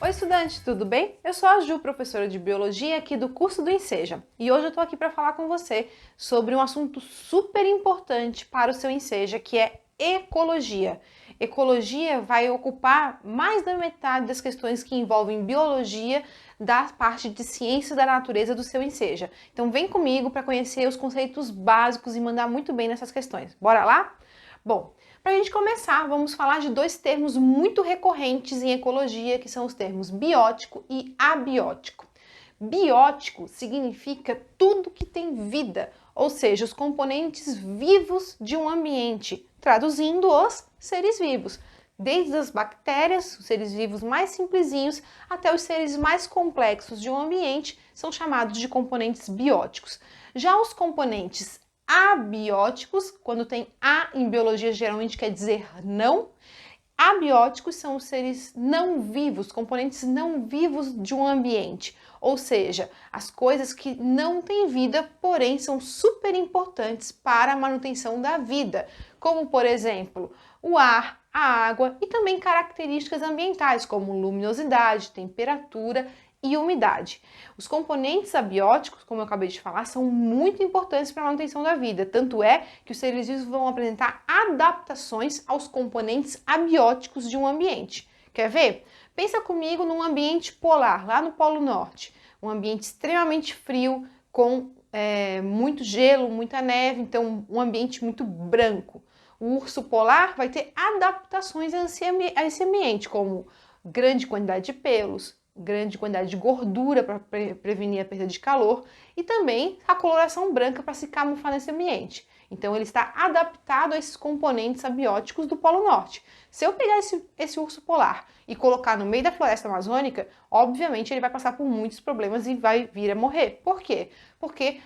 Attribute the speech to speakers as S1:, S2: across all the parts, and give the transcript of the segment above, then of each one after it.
S1: Oi, estudante, tudo bem? Eu sou a Ju, professora de Biologia aqui do curso do Enseja, e hoje eu estou aqui para falar com você sobre um assunto super importante para o seu Enseja, que é ecologia. Ecologia vai ocupar mais da metade das questões que envolvem biologia da parte de ciência da natureza do seu Enseja. Então vem comigo para conhecer os conceitos básicos e mandar muito bem nessas questões. Bora lá? Bom, para a gente começar, vamos falar de dois termos muito recorrentes em ecologia, que são os termos biótico e abiótico. Biótico significa tudo que tem vida, ou seja, os componentes vivos de um ambiente, traduzindo os seres vivos, desde as bactérias, os seres vivos mais simplesinhos, até os seres mais complexos de um ambiente, são chamados de componentes bióticos. Já os componentes abióticos, quando tem a em biologia geralmente quer dizer não. Abióticos são os seres não vivos, componentes não vivos de um ambiente, ou seja, as coisas que não têm vida, porém são super importantes para a manutenção da vida, como por exemplo, o ar, a água e também características ambientais, como luminosidade, temperatura e umidade. Os componentes abióticos, como eu acabei de falar, são muito importantes para a manutenção da vida, tanto é que os seres vivos vão apresentar adaptações aos componentes abióticos de um ambiente. Quer ver? Pensa comigo num ambiente polar, lá no Polo Norte, um ambiente extremamente frio, com muito gelo, muita neve, então um ambiente muito branco. O urso polar vai ter adaptações a esse ambiente, como grande quantidade de pelos, grande quantidade de gordura para prevenir a perda de calor e também a coloração branca para se camuflar nesse ambiente. Então ele está adaptado a esses componentes abióticos do Polo Norte. Se eu pegar esse urso polar e colocar no meio da floresta amazônica, obviamente ele vai passar por muitos problemas e vai vir a morrer. Por quê? Porque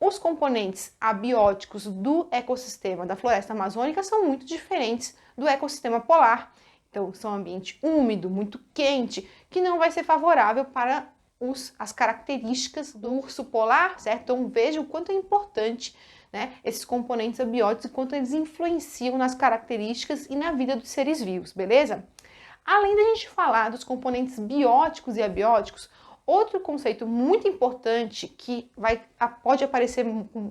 S1: os componentes abióticos do ecossistema da floresta amazônica são muito diferentes do ecossistema polar. Então, são um ambiente úmido, muito quente, que não vai ser favorável para as características do urso polar, certo? Então, veja o quanto é importante, né, esses componentes abióticos e quanto eles influenciam nas características e na vida dos seres vivos, beleza? Além da gente falar dos componentes bióticos e abióticos, outro conceito muito importante que pode aparecer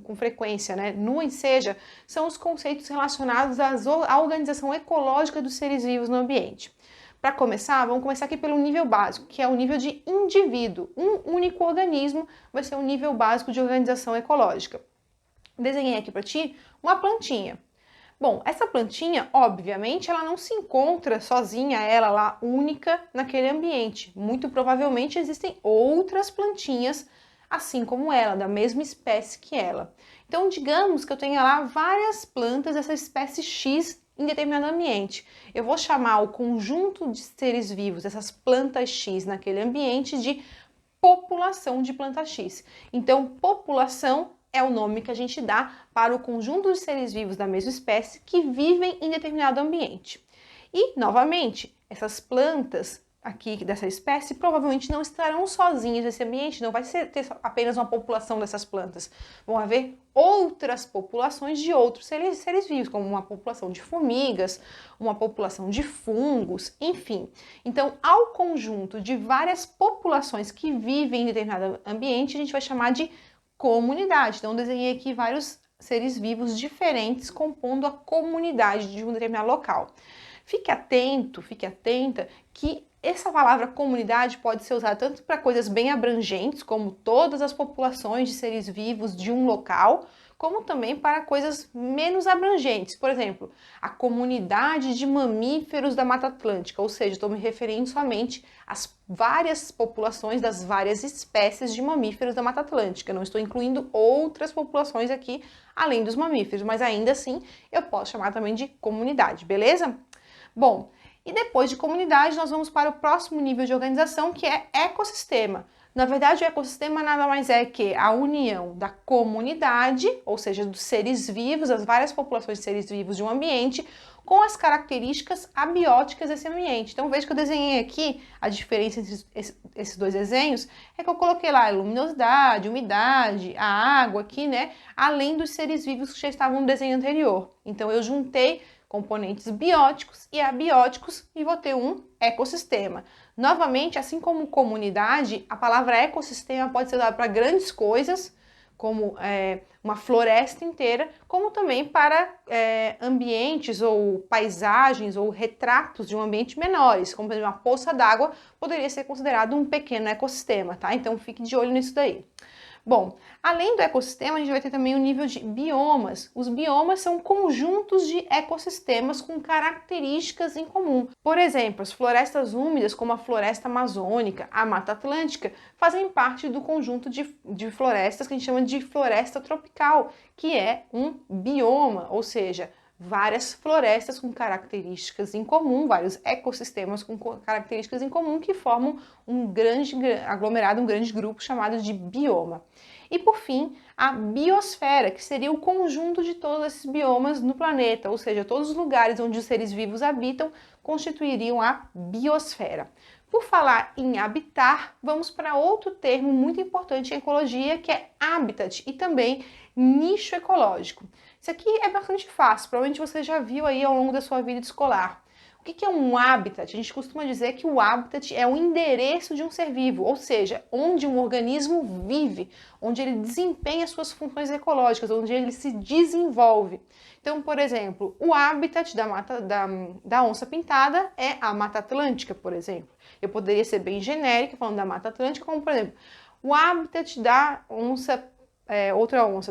S1: com frequência, né, no Enseja, são os conceitos relacionados à organização ecológica dos seres vivos no ambiente. Para começar, vamos começar aqui pelo nível básico, que é o nível de indivíduo. Um único organismo vai ser o nível básico de organização ecológica. Desenhei aqui para ti uma plantinha. Bom, essa plantinha, obviamente, ela não se encontra sozinha, ela lá, única naquele ambiente. Muito provavelmente existem outras plantinhas assim como ela, da mesma espécie que ela. Então, digamos que eu tenha lá várias plantas dessa espécie X em determinado ambiente. Eu vou chamar o conjunto de seres vivos, essas plantas X naquele ambiente, de população de planta X. Então, população é o nome que a gente dá para o conjunto de seres vivos da mesma espécie que vivem em determinado ambiente. E, novamente, essas plantas aqui dessa espécie provavelmente não estarão sozinhas nesse ambiente, não vai ter apenas uma população dessas plantas. Vão haver outras populações de outros seres vivos, como uma população de formigas, uma população de fungos, enfim. Então, ao conjunto de várias populações que vivem em determinado ambiente, a gente vai chamar de comunidade. Então, desenhei aqui vários seres vivos diferentes compondo a comunidade de um determinado local. Fique atento, fique atenta que essa palavra comunidade pode ser usada tanto para coisas bem abrangentes, como todas as populações de seres vivos de um local, como também para coisas menos abrangentes. Por exemplo, a comunidade de mamíferos da Mata Atlântica, ou seja, estou me referindo somente às várias populações das várias espécies de mamíferos da Mata Atlântica. Não estou incluindo outras populações aqui, além dos mamíferos, mas ainda assim eu posso chamar também de comunidade, beleza? Bom, e depois de comunidade, nós vamos para o próximo nível de organização, que é ecossistema. Na verdade, o ecossistema nada mais é que a união da comunidade, ou seja, dos seres vivos, as várias populações de seres vivos de um ambiente, com as características abióticas desse ambiente. Então, veja que eu desenhei aqui, a diferença entre esses dois desenhos, é que eu coloquei lá a luminosidade, umidade, a água aqui, né? Além dos seres vivos que já estavam no desenho anterior. Então, eu juntei componentes bióticos e abióticos e vou ter um ecossistema. Novamente, assim como comunidade, a palavra ecossistema pode ser dada para grandes coisas, como uma floresta inteira, como também para ambientes ou paisagens ou retratos de um ambiente menores, como por exemplo uma poça d'água poderia ser considerado um pequeno ecossistema, tá? Então fique de olho nisso daí. Bom, além do ecossistema, a gente vai ter também o nível de biomas. Os biomas são conjuntos de ecossistemas com características em comum. Por exemplo, as florestas úmidas, como a floresta amazônica, a Mata Atlântica, fazem parte do conjunto de florestas que a gente chama de floresta tropical, que é um bioma, ou seja, várias florestas com características em comum, vários ecossistemas com características em comum que formam um grande aglomerado, um grande grupo chamado de bioma. E por fim, a biosfera, que seria o conjunto de todos esses biomas no planeta, ou seja, todos os lugares onde os seres vivos habitam constituiriam a biosfera. Por falar em habitar, vamos para outro termo muito importante em ecologia, que é habitat e também nicho ecológico. Isso aqui é bastante fácil, provavelmente você já viu aí ao longo da sua vida escolar. O que é um habitat? A gente costuma dizer que o habitat é o endereço de um ser vivo, ou seja, onde um organismo vive, onde ele desempenha suas funções ecológicas, onde ele se desenvolve. Então, por exemplo, o habitat da onça pintada é a Mata Atlântica, por exemplo. Eu poderia ser bem genérica, falando da Mata Atlântica, como, por exemplo, o habitat da onça,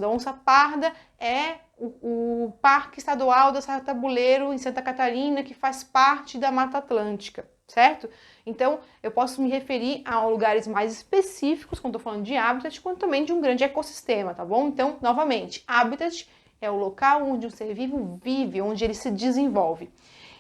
S1: da onça parda é o Parque Estadual da Serra Tabuleiro, em Santa Catarina, que faz parte da Mata Atlântica, certo? Então, eu posso me referir a lugares mais específicos, quando estou falando de habitat, quanto também de um grande ecossistema, tá bom? Então, novamente, habitat é o local onde um ser vivo vive, onde ele se desenvolve.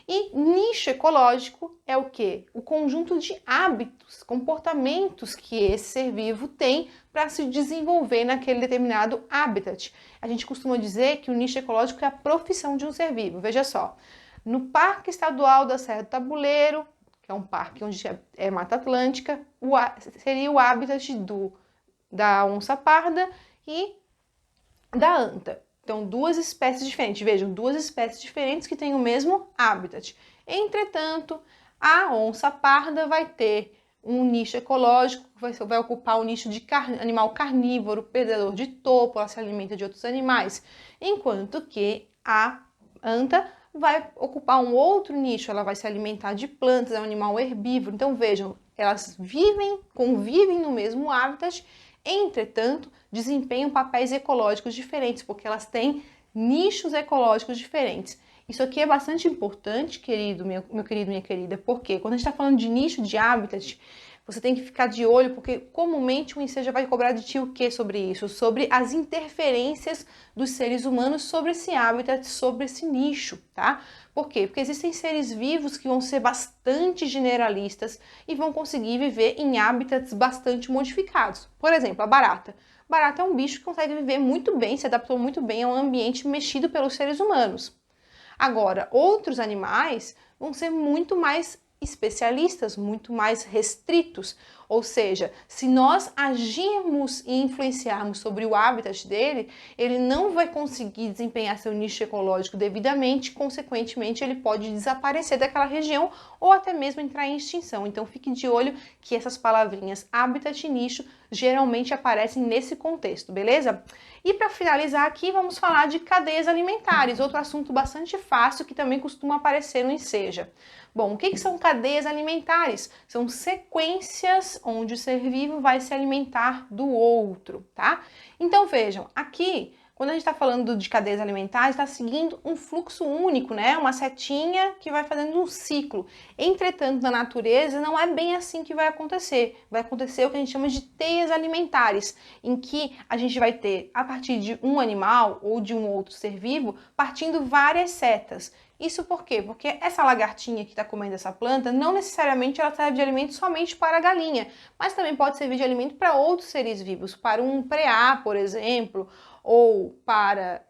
S1: E nicho ecológico é o quê? O conjunto de hábitos, comportamentos que esse ser vivo tem para se desenvolver naquele determinado habitat. A gente costuma dizer que o nicho ecológico é a profissão de um ser vivo. Veja só, no Parque Estadual da Serra do Tabuleiro, que é um parque onde é Mata Atlântica, seria o habitat da onça parda e da anta. Então, duas espécies diferentes, vejam, duas espécies diferentes que têm o mesmo habitat. Entretanto, a onça parda vai ter um nicho ecológico, vai ocupar o nicho de animal carnívoro, predador de topo, ela se alimenta de outros animais, enquanto que a anta vai ocupar um outro nicho, ela vai se alimentar de plantas, é um animal herbívoro. Então, vejam, elas convivem no mesmo habitat. Entretanto, desempenham papéis ecológicos diferentes, porque elas têm nichos ecológicos diferentes. Isso aqui é bastante importante, meu querido, minha querida, porque quando a gente está falando de nicho de habitat, você tem que ficar de olho, porque comumente o INSEJA vai cobrar de ti o que sobre isso? Sobre as interferências dos seres humanos sobre esse habitat, sobre esse nicho, tá? Por quê? Porque existem seres vivos que vão ser bastante generalistas e vão conseguir viver em habitats bastante modificados. Por exemplo, a barata. Barata é um bicho que consegue viver muito bem, se adaptou muito bem a um ambiente mexido pelos seres humanos. Agora, outros animais vão ser muito mais especialistas, muito mais restritos. Ou seja, se nós agirmos e influenciarmos sobre o habitat dele, ele não vai conseguir desempenhar seu nicho ecológico devidamente, consequentemente ele pode desaparecer daquela região ou até mesmo entrar em extinção. Então fique de olho que essas palavrinhas habitat e nicho geralmente aparecem nesse contexto, beleza? E para finalizar aqui, vamos falar de cadeias alimentares, outro assunto bastante fácil que também costuma aparecer no INSEJA. Bom, o que são cadeias alimentares? São sequências onde o ser vivo vai se alimentar do outro, tá? Então vejam, aqui, quando a gente está falando de cadeias alimentares, está seguindo um fluxo único, né? Uma setinha que vai fazendo um ciclo. Entretanto, na natureza, não é bem assim que vai acontecer. Vai acontecer o que a gente chama de teias alimentares, em que a gente vai ter, a partir de um animal ou de um outro ser vivo, partindo várias setas. Isso por quê? Porque essa lagartinha que está comendo essa planta, não necessariamente ela serve de alimento somente para a galinha, mas também pode servir de alimento para outros seres vivos, para um preá, por exemplo, ou para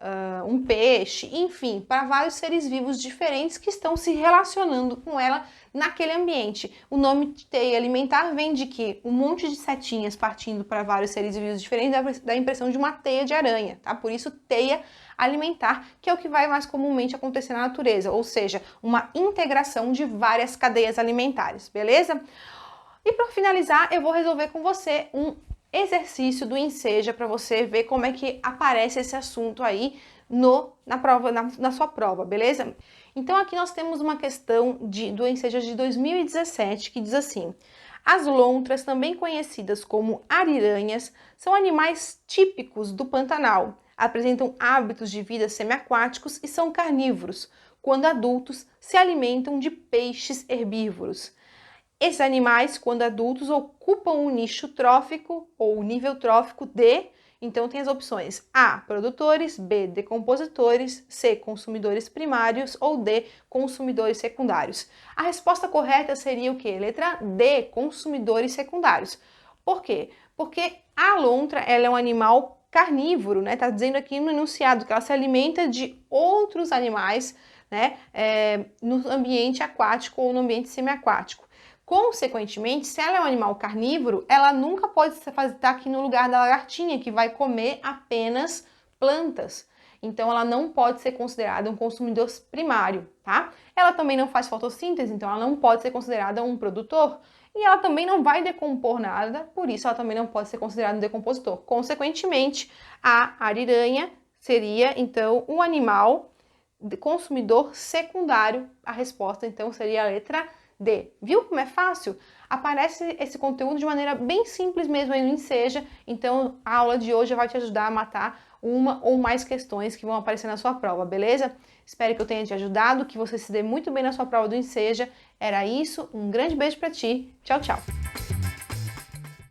S1: um peixe, enfim, para vários seres vivos diferentes que estão se relacionando com ela naquele ambiente. O nome de teia alimentar vem de que um monte de setinhas partindo para vários seres vivos diferentes dá a impressão de uma teia de aranha, tá? Por isso teia alimentar, que é o que vai mais comumente acontecer na natureza, ou seja, uma integração de várias cadeias alimentares, beleza? E para finalizar, eu vou resolver com você um exercício do Enseja para você ver como é que aparece esse assunto aí na sua prova, beleza? Então aqui nós temos uma questão do Enseja de 2017 que diz assim: as lontras, também conhecidas como ariranhas, são animais típicos do Pantanal. Apresentam hábitos de vida semiaquáticos e são carnívoros. Quando adultos, se alimentam de peixes herbívoros. Esses animais, quando adultos, ocupam um nicho trófico ou nível trófico de, então tem as opções A, produtores, B, decompositores, C, consumidores primários ou D, consumidores secundários. A resposta correta seria o quê? Letra D, consumidores secundários. Por quê? Porque a lontra, ela é um animal carnívoro, né? Tá dizendo aqui no enunciado que ela se alimenta de outros animais, né? No ambiente aquático ou no ambiente semiaquático. Consequentemente, se ela é um animal carnívoro, ela nunca pode estar aqui no lugar da lagartinha, que vai comer apenas plantas. Então, ela não pode ser considerada um consumidor primário, tá? Ela também não faz fotossíntese, então ela não pode ser considerada um produtor. E ela também não vai decompor nada, por isso ela também não pode ser considerada um decompositor. Consequentemente, a ariranha seria, então, um animal consumidor secundário. A resposta, então, seria a letra D. Viu como é fácil? Aparece esse conteúdo de maneira bem simples mesmo aí no Enseja, então a aula de hoje vai te ajudar a matar uma ou mais questões que vão aparecer na sua prova, beleza? Espero que eu tenha te ajudado, que você se dê muito bem na sua prova do Enseja. Era isso, um grande beijo pra ti, tchau, tchau!